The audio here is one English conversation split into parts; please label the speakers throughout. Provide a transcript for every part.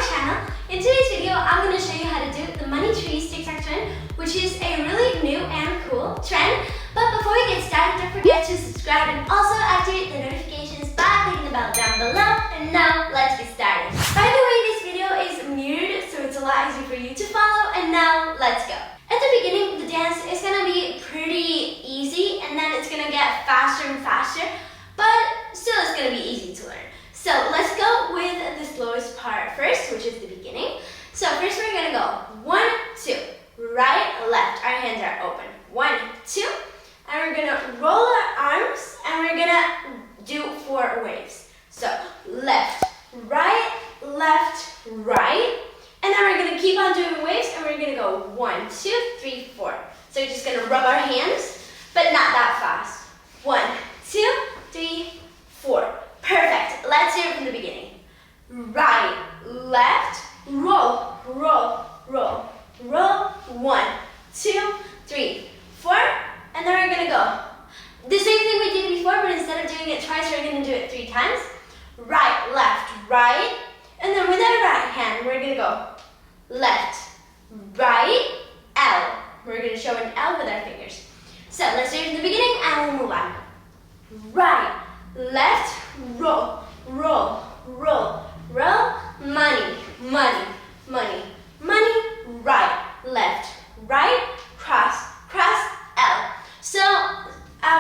Speaker 1: my channel. In today's video, I'm going to show you how to do the money trees TikTok trend, which is a really new and cool trend. But before we get started, don't forget to subscribe and also activate the notifications by clicking the bell down below. And now, let's get started. By the way, this video is mirrored, so it's a lot easier for you to follow. And now, let's go. At the beginning, the dance is going to be pretty easy, and then it's going to get faster and faster, but still it's going to be easy to learn. So let's go with the slowest part first, which is the beginning. So first we're going to go 1, 2, right, left. Our hands are open. 1, 2, and we're going to roll our arms, and we're going to do 4 waves. So left, right, and then we're going to keep on doing waves, and we're going to go 1, 2, 3, 4. So we're just going to rub our hands, but not that fast. 1, 2, 3, 4. Perfect. Let's do it from the beginning. Right, left, roll, roll, roll, roll. 1, 2, 3, 4. And then we're going to go the same thing we did before, but instead of doing it twice, we're going to do it 3 times. Right, left, right. And then with our right hand, we're going to go left, right, L. We're going to show an L with our fingers. So let's do it from the beginning and we'll move on. Right, left, roll, roll, roll, roll. Money, money, money, money. Right, left, right, cross, cross, L. So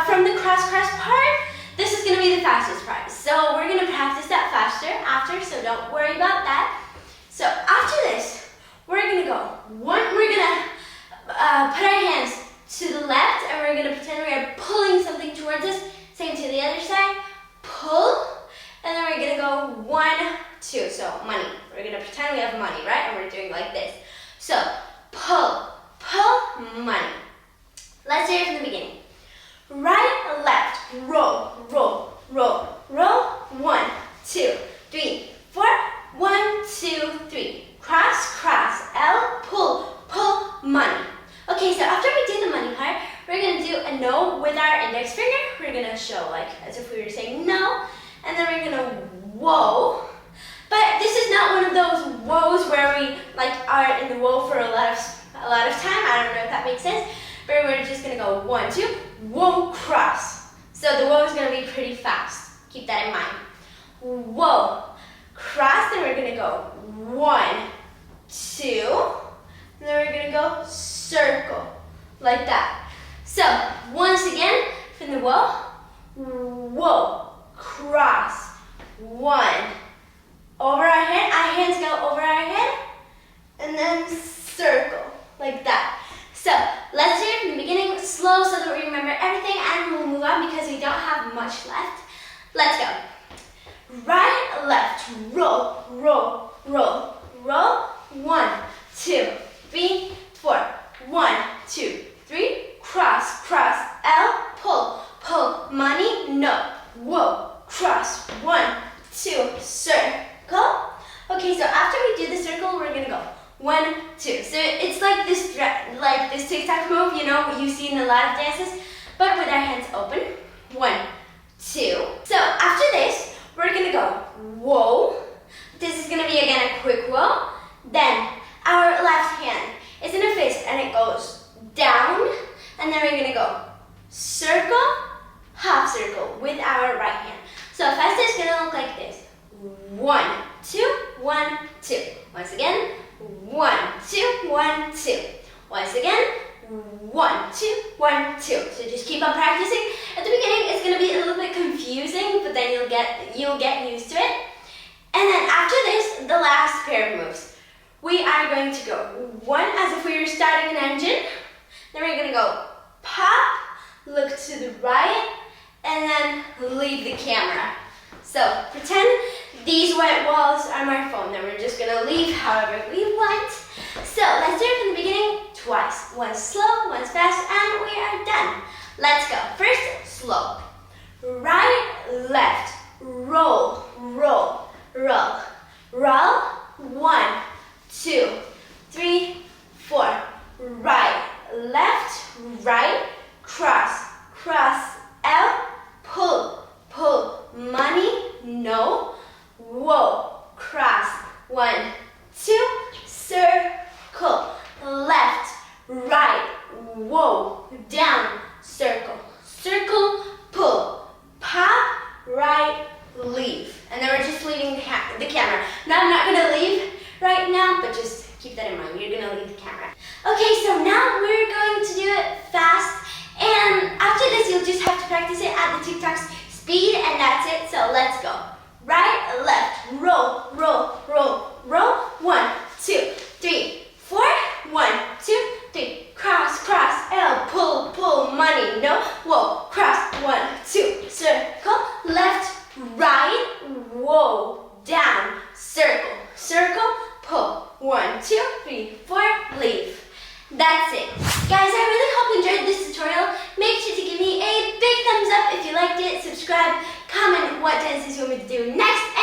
Speaker 1: from the cross, cross part, this is going to be the fastest part. So we're going to practice that faster after, so don't worry about that. So after this, we're going to go. We're going to put our hands to the left, and we're going to pretend we are pulling something towards us. Same to the other side. Pull, and then we're going to go 1, 2. So money. We're going to pretend we have money, right? And we're doing like this. So pull, pull, money. Let's do it from the beginning. Right, left, roll, roll, roll, roll. 1, 2, 3, 4. 1, 2, 3. Cross, cross, L, pull, pull, money. Okay, so after we do the money part, we're going to do a no with our index finger. We're going to show like as if we were saying no, and then we're going to whoa. But this is not one of those whoas where we like are in the whoa for a lot of time. I don't know if that makes sense. But we're just going to go 1, 2, whoa, cross. So the whoa is going to be pretty fast. Keep that in mind. Whoa, cross, then we're going to go 1, 2, and then we're going to go circle, like that. So, once again, from the whoa, whoa, cross, 1, over our head, our hands go over our head, and then circle, like that. So, let's do it from the beginning, slow so that we remember everything, and we'll move on because we don't have much left. Let's go. Right, left, roll, roll, roll, roll. 1, 2, 3, 4. 1, 2, 3. Cross, cross, L, pull, pull, money, no, whoa, cross. 1, 2, circle. Okay, so after we do the circle, we're gonna go 1, 2. So it's like this TikTok move, you know, what you see in a lot of dances, but with our hands open. 1, 2. So after this, we're gonna go whoa. This is gonna be again a quick whoa. Then our left hand is in a fist and it goes down, and then we're gonna go circle, half circle with our right hand. So fast is gonna look like this. 1, 2, 1, 2. Once again, 1, 2, 1, 2. Once again, 1, 2, 1, 2. So just keep on practicing. At the beginning, it's gonna be a little bit confusing, but then you'll get used to it. And then after this, the last pair of moves. We are going to go 1 as if we were starting an engine. Then we're gonna go pop, look to the right, and then leave the camera. So pretend these white walls are my phone. Then we're just gonna leave however we want. So let's do it from the beginning twice. 1 slow, 1 fast, and we are done. Let's go. First, slow. Right, left, roll, roll, roll, roll. 1, 2, 3, 4. Right, left, right, cross, cross, L, pull, pull, money, no, whoa, cross, 1, two, circle, left, right, whoa, down, circle, circle, pull, pop, right, leave. And then we're just leaving the camera. Now I'm not gonna leave right now, but just keep that in mind. You're gonna leave the camera. Okay, so now we're going to do it fast. And after this, you'll just have to practice it at the TikTok's speed, and that's it. So let's go. Right, left, roll, roll, roll, roll. 1, 2, 3, 4. 1, 2, 3. Cross, cross, L, pull, pull, money, no, whoa, cross. 1, 2, circle, left, right, whoa, down, circle, circle, pull. 1, 2, 3, 4, leave. That's it. Guys, I really hope you enjoyed this tutorial. Make sure to give me a big thumbs up if you liked it. Subscribe, comment what dances you want me to do next.